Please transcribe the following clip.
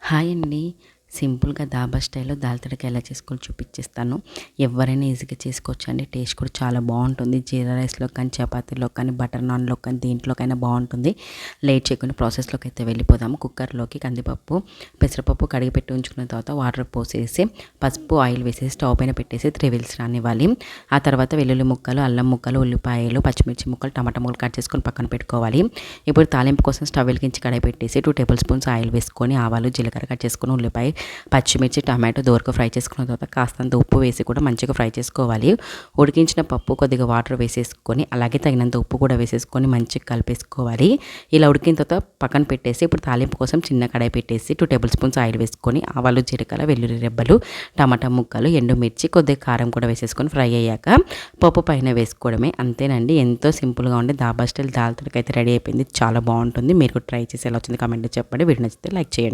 Hi అండి. సింపుల్‌గా ధాబా స్టైల్‌లో దాల్ తడక ఎలా చేసుకోవాలో చూపించేస్తాను. ఎవరైనా ఈజీగా చేసుకోవచ్చండి. టేస్ట్ కూడా చాలా బాగుంటుంది. జీరా రైస్‌లో కానీ, చపాతీలో కానీ, బటర్ నాన్‌లో కానీ దేంట్లోకైనా బాగుంటుంది. లేట్ చేయకుండా ప్రాసెస్‌లోకి అయితే వెళ్ళిపోదాము. కుక్కర్‌లోకి కందిపప్పు, పెసరపప్పు కడిగి పెట్టి ఉంచుకున్న తర్వాత వాటర్ పోసేసి, పసుపు, ఆయిల్ వేసేసి స్టవ్ పైన పెట్టేసి 3 విజిల్స్ రానివ్వాలి. ఆ తర్వాత వెల్లుల్లి ముక్కలు, అల్లం ముక్కలు, ఉల్లిపాయలు, పచ్చిమిర్చి ముక్కలు, టమాటా ముక్కలు కట్ చేసుకొని పక్కన పెట్టుకోవాలి. ఇప్పుడు తాలింపు కోసం స్టవ్ వెలిగించి కడాయి పెట్టేసి 2 టేబుల్ స్పూన్స్ ఆయిల్ వేసుకొని ఆవాలు, జీలకర్ర కట్ చేసుకొని ఉల్లిపాయ, పచ్చిమిర్చి, టమాటో దోరగా ఫ్రై చేసుకున్న తర్వాత కాస్తంత ఉప్పు వేసి కూడా మంచిగా ఫ్రై చేసుకోవాలి. ఉడికించిన పప్పు కొద్దిగా వాటర్ వేసేసుకొని అలాగే తగినంత ఉప్పు కూడా వేసేసుకొని మంచిగా కలిపేసుకోవాలి. ఇలా ఉడికిన తర్వాత పక్కన పెట్టేసి ఇప్పుడు తాలింపు కోసం చిన్న కడాయి పెట్టేసి 2 టేబుల్ స్పూన్స్ ఆయిల్ వేసుకొని ఆవాలు, జీలకర్ర, వెల్లుల్లి రెబ్బలు, టమాటా ముక్కలు, ఎండుమిర్చి, కొద్దిగా కారం కూడా వేసేసుకొని ఫ్రై అయ్యాక పప్పు పైన వేసుకోవడమే. అంతేనండి, ఎంతో సింపుల్గా ఉండే ధాబా స్టైల్ దాల్ తడక అయితే రెడీ అయిపోయింది. చాలా బాగుంటుంది. మీరు కూడా ట్రై చేసి ఎలా వచ్చింది కామెంట్లో చెప్పండి. వీడియో నచ్చితే లైక్ చేయండి.